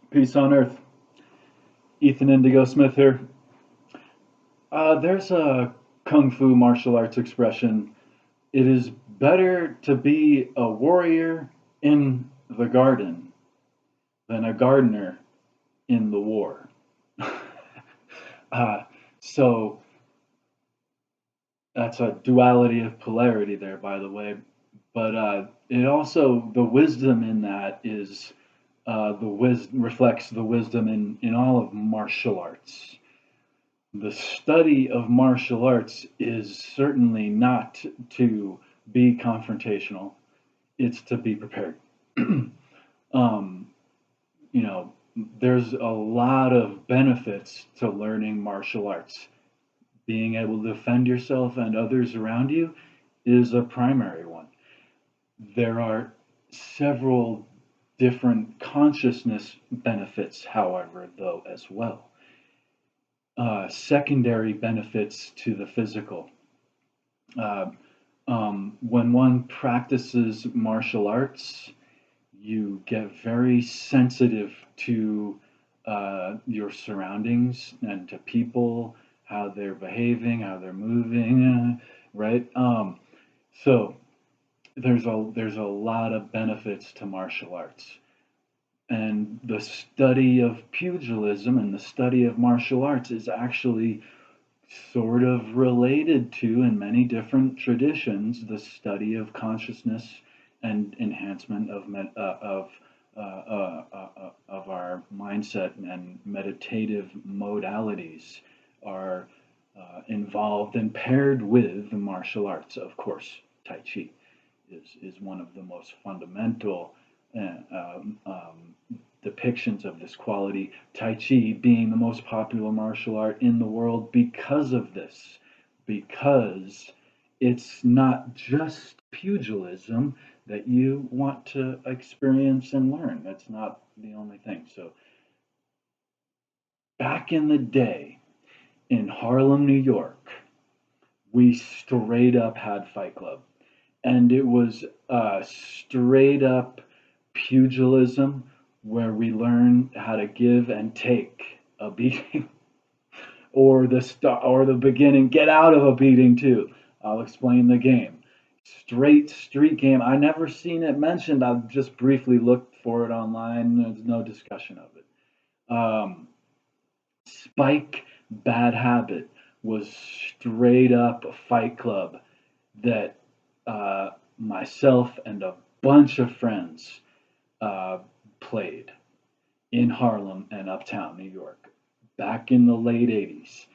Peace on Earth. Ethan Indigo Smith here. There's a kung fu martial arts expression. It is better to be a warrior in the garden than a gardener in the war. uh, so that's a duality of polarity there, by the way. But it also, the wisdom in that is reflects the wisdom in all of martial arts. The study of martial arts is certainly not to be confrontational, it's to be prepared. um, you know, there's a lot of benefits to learning martial arts. Being able to defend yourself and others around you is a primary one. There are several different consciousness benefits, however, though, as well. Secondary benefits to the physical. Uh, when one practices martial arts, you get very sensitive to your surroundings and to people, how they're behaving, how they're moving, right? So there's a lot of benefits to martial arts, and the study of pugilism and the study of martial arts is actually sort of related to, in many different traditions, the study of consciousness and enhancement of our mindset, and meditative modalities are involved and paired with the martial arts. Of course, Tai Chi is one of the most fundamental depictions of this quality. Tai Chi being the most popular martial art in the world because of this, because it's not just pugilism that you want to experience and learn. That's not the only thing. So, back in the day in Harlem, New York, we straight up had Fight Club. And it was straight up pugilism where we learn how to give and take a beating, or the beginning, get out of a beating too. I'll explain the game. Straight street game. I never seen it mentioned. I've just briefly looked for it online. There's no discussion of it. Spike Bad Habit was straight up a fight club that myself and a bunch of friends uh, played in Harlem and uptown New York back in the late 80s,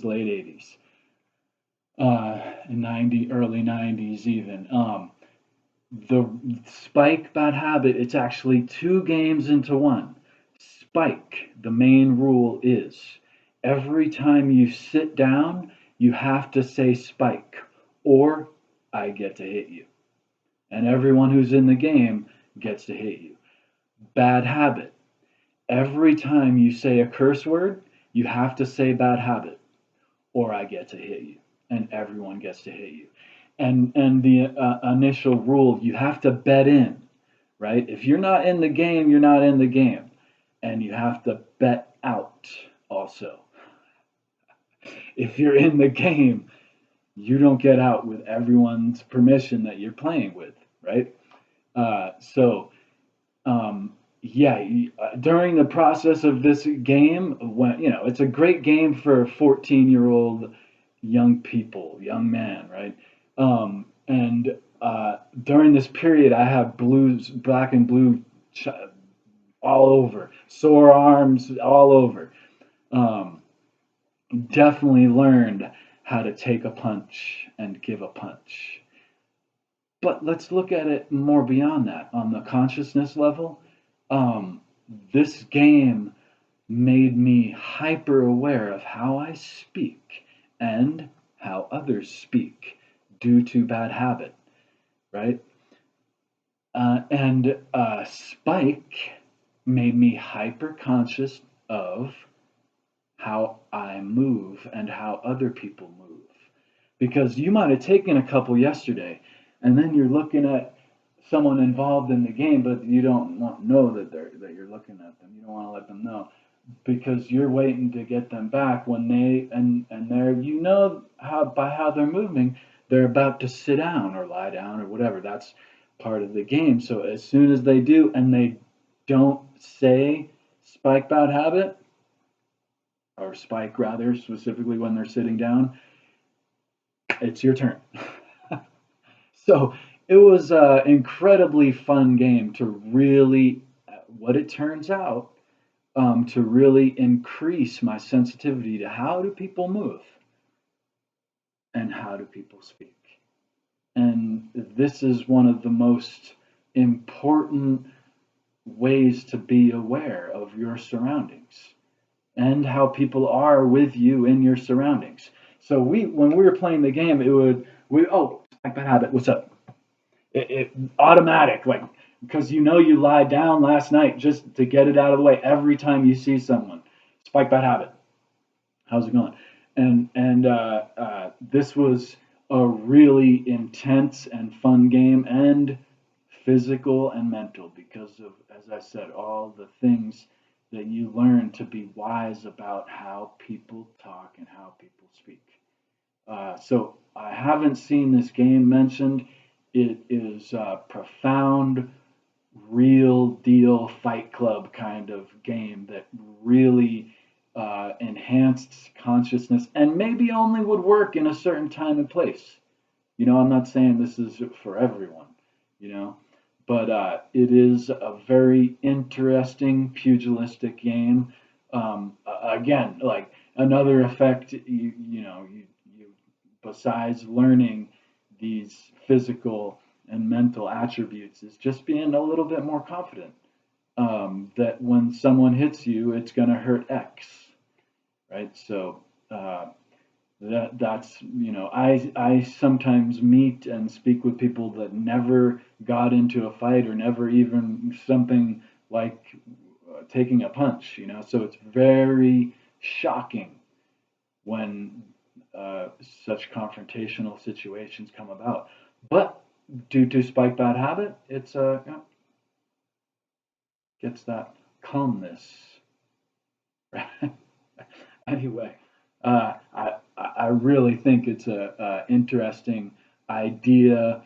late 80s, 90, early 90s even. The Spike Bad Habit, it's actually two games into one. Spike, the main rule is every time you sit down, you have to say spike, or I get to hit you. And everyone who's in the game gets to hit you. Bad habit. Every time you say a curse word, you have to say bad habit, or I get to hit you, and everyone gets to hit you. And the initial rule, you have to bet in, right? If you're not in the game, you're not in the game, and you have to bet out also. If you're in the game, you don't get out with everyone's permission that you're playing with, right? So yeah, during the process of this game, when it's a great game for 14-year-old young people, young man, right? And during this period, I have blues, black and blue, all over, sore arms, all over. Um, Definitely learned how to take a punch and give a punch. But let's look at it more beyond that on the consciousness level. Um, this game made me hyper aware of how I speak and how others speak due to bad habit, right? And Spike made me hyper conscious of how I move and how other people move. Because you might have taken a couple yesterday, and then you're looking at someone involved in the game, but you don't want to know that you're looking at them. You don't want to let them know because you're waiting to get them back when and they're how by how they're moving, they're about to sit down or lie down or whatever. That's part of the game. So as soon as they do and they don't say spike bad habit or spike rather specifically when they're sitting down, it's your turn. So it was an incredibly fun game to really, what it turns out, to really increase my sensitivity to how do people move and how do people speak. And this is one of the most important ways to be aware of your surroundings and how people are with you in your surroundings. So when we were playing the game, like that habit, what's up? It automatic, like because you lied down last night just to get it out of the way every time you see someone. Spike that habit. How's it going? And this was a really intense and fun game and physical and mental because of, as I said, all the things that you learn to be wise about how people talk and how people speak. So I haven't seen this game mentioned. It is a profound, real deal Fight Club kind of game that really enhanced consciousness and maybe only would work in a certain time and place. I'm not saying this is for everyone, you know, but it is a very interesting pugilistic game. Again, like another effect, you besides learning these physical and mental attributes is just being a little bit more confident. That when someone hits you, it's going to hurt X, right? So that's I sometimes meet and speak with people that never got into a fight or never even something like taking a punch. So it's very shocking when such confrontational situations come about. But due to spike bad habit, it's gets that calmness. Anyway, I really think it's a interesting idea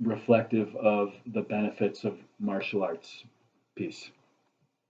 reflective of the benefits of martial arts. Peace.